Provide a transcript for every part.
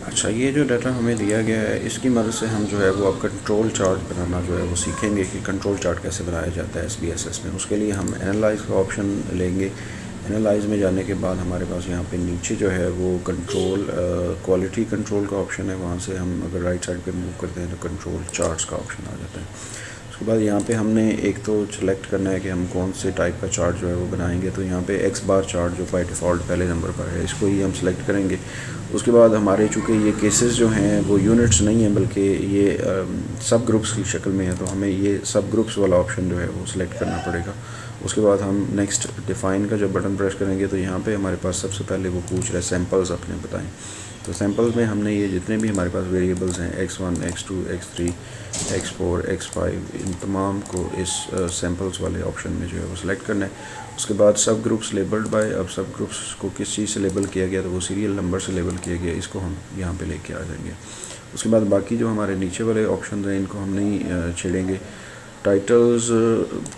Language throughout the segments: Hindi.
अच्छा, ये जो डाटा हमें दिया गया है इसकी मदद से हम जो है वो अब कंट्रोल चार्ट बनाना जो है वो सीखेंगे कि कंट्रोल चार्ट कैसे बनाया जाता है एसपीएसएस में। उसके लिए हम एनालाइज का ऑप्शन लेंगे। एनालाइज में जाने के बाद हमारे पास यहाँ पे नीचे जो है वो कंट्रोल क्वालिटी कंट्रोल का ऑप्शन है। वहाँ से हम अगर राइट साइड पे मूव करते हैं तो कंट्रोल चार्ट्स का ऑप्शन आ जाता है। उसके बाद यहाँ पे हमने एक तो सेलेक्ट करना है कि हम कौन से टाइप का चार्ट जो है वो बनाएंगे। तो यहाँ पे एक्स बार चार्ट जो बाय डिफ़ॉल्ट पहले नंबर पर है इसको ही हम सेलेक्ट करेंगे। उसके बाद हमारे चूँकि ये केसेस जो हैं वो यूनिट्स नहीं हैं बल्कि ये सब ग्रुप्स की शक्ल में है, तो हमें ये सब ग्रुप्स वाला ऑप्शन जो है वो सिलेक्ट करना पड़ेगा। उसके बाद हम नेक्स्ट डिफ़ाइन का जब बटन प्रेस करेंगे तो यहाँ पे हमारे पास सबसे पहले वो पूछ रहा है सैम्पल्स अपने बताएं। तो सैम्पल्स में हमने ये जितने भी हमारे पास वेरिएबल्स हैं x1, x2, x3, x4, x5 इन तमाम को इस सैम्पल्स वाले ऑप्शन में जो है वो सिलेक्ट करना है। उसके बाद सब ग्रुप्स लेबल्ड बाय, अब सब ग्रुप्स को किस चीज़ से लेबल किया गया तो वो सीरियल नंबर से लेबल किया गया, इसको हम यहाँ पे लेके आ जाएंगे। उसके बाद बाकी जो हमारे नीचे वाले ऑप्शन हैं इनको हम नहीं छेड़ेंगे। टाइटल्स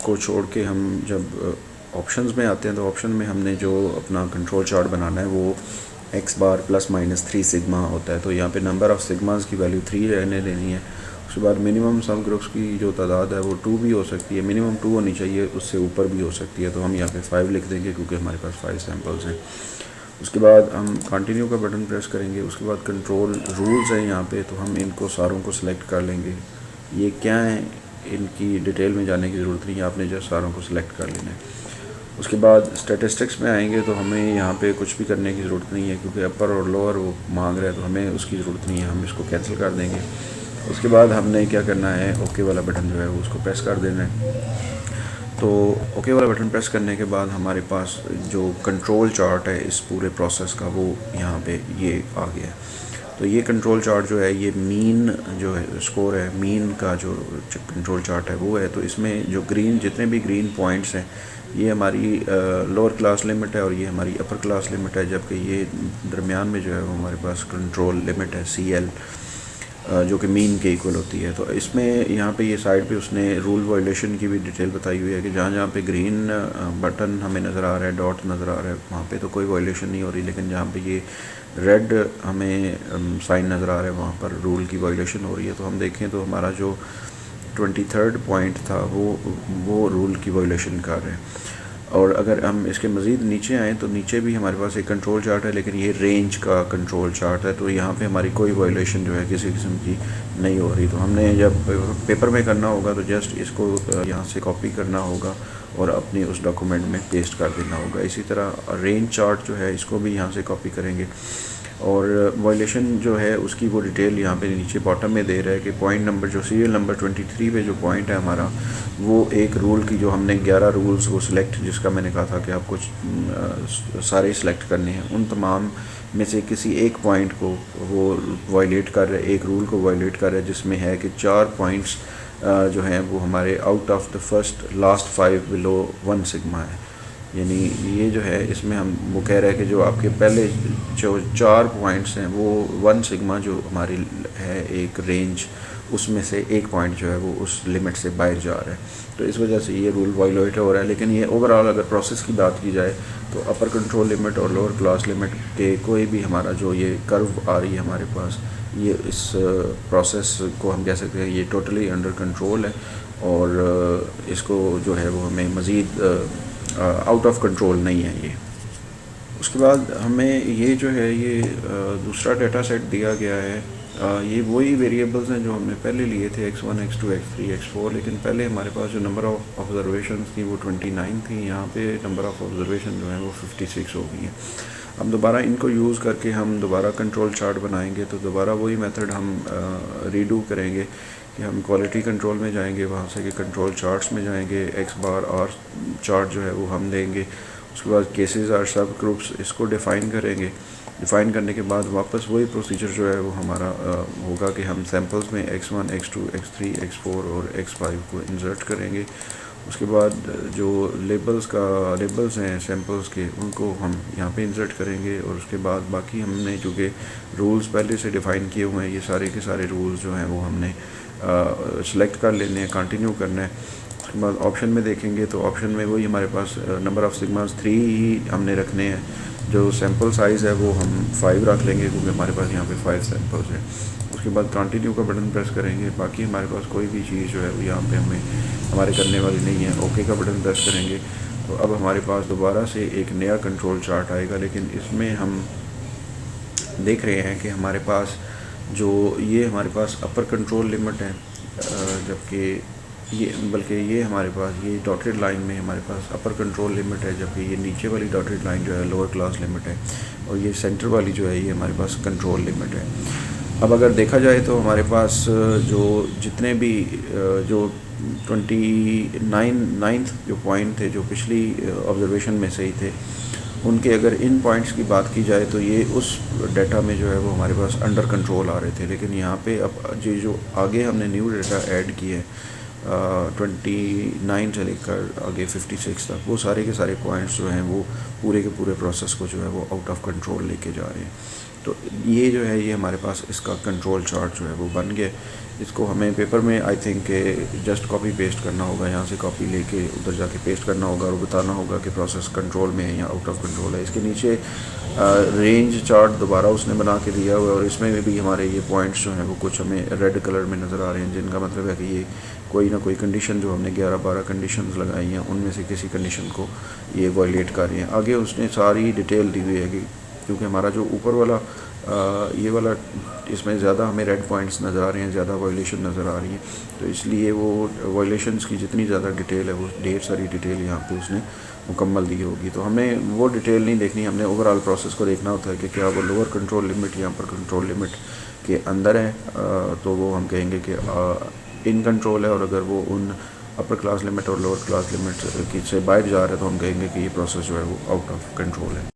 को छोड़ के हम जब ऑप्शंस में आते हैं तो ऑप्शन में हमने जो अपना कंट्रोल चार्ट बनाना है वो एक्स बार ±3 सिग्मा होता है। तो यहाँ पे नंबर ऑफ़ सिग्मास की वैल्यू 3 रहने देनी है। उसके बाद मिनिमम सब ग्रुप्स की जो तादाद है वो 2 भी हो सकती है, मिनिमम 2 होनी चाहिए, उससे ऊपर भी हो सकती है। तो हम यहाँ पे 5 लिख देंगे क्योंकि हमारे पास 5 सैम्पल्स हैं। उसके बाद हम कंटिन्यू का बटन प्रेस करेंगे। उसके बाद कंट्रोल रूल्स हैं यहाँ पे, तो हम इनको सारों को सिलेक्ट कर लेंगे। ये क्या है इनकी डिटेल में जाने की ज़रूरत नहीं है, आपने जस्ट सारों को सिलेक्ट कर लेना है। उसके बाद स्टैटिस्टिक्स में आएंगे तो हमें यहाँ पे कुछ भी करने की ज़रूरत नहीं है क्योंकि अपर और लोअर वो मांग रहा है, तो हमें उसकी ज़रूरत नहीं है, हम इसको कैंसिल कर देंगे। उसके बाद हमने क्या करना है, ओके वाला बटन जो है वो उसको प्रेस कर देना है। तो ओके वाला बटन प्रेस करने के बाद हमारे पास जो कंट्रोल चार्ट है इस पूरे प्रोसेस का वो यहाँ पे ये आ गया है। तो ये कंट्रोल चार्ट जो है ये मीन जो है स्कोर है, मीन का जो कंट्रोल चार्ट है वो है। तो इसमें जो ग्रीन जितने भी ग्रीन पॉइंट्स हैं ये हमारी लोअर क्लास लिमिट है और ये हमारी अपर क्लास लिमिट है, जबकि ये दरमियान में जो है वो हमारे पास कंट्रोल लिमिट है CL जो कि मीन के इक्वल होती है। तो इसमें यहाँ पे ये साइड पे उसने रूल वायलेशन की भी डिटेल बताई हुई है कि जहाँ जहाँ पे ग्रीन बटन हमें नज़र आ रहा है, डॉट नज़र आ रहा है, वहाँ पे तो कोई वायलेशन नहीं हो रही, लेकिन जहाँ पे ये रेड हमें साइन नज़र आ रहा है वहाँ पर रूल की वायलेशन हो रही है। तो हम देखें तो हमारा जो 23rd पॉइंट था वो रूल की वायलेशन कर रहे हैं। और अगर हम इसके मज़ीद नीचे आएँ तो नीचे भी हमारे पास एक कंट्रोल चार्ट है, लेकिन ये रेंज का कंट्रोल चार्ट है। तो यहाँ पे हमारी कोई वायलेशन जो है किसी किस्म की नहीं हो रही। तो हमने जब पेपर में करना होगा तो जस्ट इसको यहाँ से कॉपी करना होगा और अपनी उस डॉक्यूमेंट में पेस्ट कर देना होगा। इसी तरह रेंज चार्ट जो है इसको भी यहाँ से कॉपी करेंगे और वायलेशन जो है उसकी वो डिटेल यहाँ पे नीचे बॉटम में दे रहा है कि पॉइंट नंबर जो सीरियल नंबर 23 पे जो पॉइंट है हमारा वो एक रूल की जो हमने 11 रूल्स वो सिलेक्ट, जिसका मैंने कहा था कि आपको सारे सिलेक्ट करने हैं, उन तमाम में से किसी एक पॉइंट को वो वायलेट कर रहा है, एक रूल को वायलेट कर रहा है, जिसमें है कि 4 पॉइंट्स जो हैं वो हमारे out of the first last 5 below 1 sigma है। यानी ये जो है इसमें हम वो कह रहे हैं कि जो आपके पहले जो 4 पॉइंट्स हैं वो 1 सिग्मा जो हमारी है एक रेंज, उसमें से एक पॉइंट जो है वो उस लिमिट से बाहर जा रहा है। तो इस वजह से ये रूल वायलेट हो रहा है। लेकिन ये ओवरऑल अगर प्रोसेस की बात की जाए तो अपर कंट्रोल लिमिट और लोअर क्लास लिमिट के कोई भी हमारा जो ये कर्व आ रही है हमारे पास, ये इस प्रोसेस को हम कह सकते हैं ये टोटली अंडर कंट्रोल है और इसको जो है वो हमें मज़ीद आउट ऑफ कंट्रोल नहीं है ये। उसके बाद हमें ये जो है ये दूसरा डेटा सेट दिया गया है। ये वही वेरिएबल्स हैं जो हमने पहले लिए थे x1, x2, x3, x4, लेकिन पहले हमारे पास जो नंबर ऑफ़ ऑब्जर्वेशन थी वो 29 थी। यहाँ पे नंबर ऑफ़ ऑब्जर्वेशन जो है वो 56 हो गई हैं। अब दोबारा इनको यूज़ करके हम दोबारा कंट्रोल चार्ट बनाएंगे। तो दोबारा वही मेथड हम रीडू करेंगे कि हम क्वालिटी कंट्रोल में जाएंगे, वहाँ से कि कंट्रोल चार्ट्स में जाएंगे, एक्स बार आर चार्ट जो है वो हम देंगे। उसके बाद केसेस आर सब ग्रुप्स इसको डिफ़ाइन करेंगे। डिफ़ाइन करने के बाद वापस वही प्रोसीजर जो है वो हमारा होगा कि हम सैम्पल्स में x1, x2, x3, x4 और x5 को इंसर्ट करेंगे। उसके बाद जो लेबल्स हैं सैम्पल्स के उनको हम यहाँ पे इंसर्ट करेंगे और उसके बाद बाकी हमने चूँकि रूल्स पहले से डिफ़ाइन किए हुए हैं, ये सारे के सारे रूल्स जो हैं वो हमने सेलेक्ट कर लेने हैं, कंटिन्यू करना है। उसके बाद ऑप्शन में देखेंगे तो ऑप्शन में वही हमारे पास नंबर ऑफ़ सिग्मास 3 ही हमने रखने हैं, जो सैम्पल साइज़ है वो हम 5 रख लेंगे, क्योंकि हमारे पास यहाँ पे 5 सैम्पल्स हैं। उसके बाद कंटिन्यू का बटन प्रेस करेंगे। बाकी हमारे पास कोई भी चीज़ जो है वो यहाँ पे हमें हमारे करने वाली नहीं है। ओके का बटन प्रेस करेंगे तो अब हमारे पास दोबारा से एक नया कंट्रोल चार्ट आएगा, लेकिन इसमें हम देख रहे हैं कि हमारे पास जो ये हमारे पास अपर कंट्रोल लिमिट है, जबकि ये हमारे पास ये डॉटेड लाइन में हमारे पास अपर कंट्रोल लिमिट है, जबकि ये नीचे वाली डॉटेड लाइन जो है लोअर क्लास लिमिट है, और ये सेंटर वाली जो है ये हमारे पास कंट्रोल लिमिट है। अब अगर देखा जाए तो हमारे पास जो जितने भी जो 29th जो पॉइंट थे जो पिछली ऑब्जर्वेशन में से ही थे, उनके अगर इन पॉइंट्स की बात की जाए तो ये उस डाटा में जो है वो हमारे पास अंडर कंट्रोल आ रहे थे। लेकिन यहाँ पे अब जो आगे हमने न्यू डाटा ऐड किए हैं 29 से लेकर आगे 56 तक, वो सारे के सारे पॉइंट्स जो हैं वो पूरे के पूरे प्रोसेस को जो है वो आउट ऑफ कंट्रोल लेके जा रहे हैं। तो ये जो है ये हमारे पास इसका कंट्रोल चार्ट जो है वो बन गया। इसको हमें पेपर में I think just copy paste करना होगा, यहाँ से कॉपी लेके उधर जाके पेस्ट करना होगा और बताना होगा कि प्रोसेस कंट्रोल में है या आउट ऑफ कंट्रोल है। इसके नीचे रेंज चार्ट दोबारा उसने बना के दिया हुआ है, और इसमें भी हमारे ये पॉइंट्स जो हैं वो कुछ हमें रेड कलर में नज़र आ रहे हैं, जिनका मतलब है कि ये कोई ना कोई कंडीशन जो हमने 11-12 कंडीशंस लगाई हैं उनमें से किसी कंडीशन को ये वायलेट कर रही हैं। आगे उसने सारी डिटेल दी हुई है कि क्योंकि हमारा जो ऊपर वाला ये वाला इसमें ज़्यादा हमें रेड पॉइंट्स नज़र आ रहे हैं, ज़्यादा वायलेशन नज़र आ रही हैं, तो इसलिए वो वायलेशंस की जितनी ज़्यादा डिटेल है वो ढेर सारी डिटेल यहाँ पे उसने मुकम्मल दी होगी। तो हमें वो डिटेल नहीं देखनी, हमने ओवरऑल प्रोसेस को देखना होता है कि क्या वो लोअर कंट्रोल लिमिट या अपर कंट्रोल लिमिट के अंदर है, तो वो हम कहेंगे कि इन कंट्रोल है, और अगर वो उन अपर क्लास लिमिट और लोअर क्लास लिमिट की से बाहर जा रहा है तो हम कहेंगे कि ये प्रोसेस जो है वो आउट ऑफ कंट्रोल है।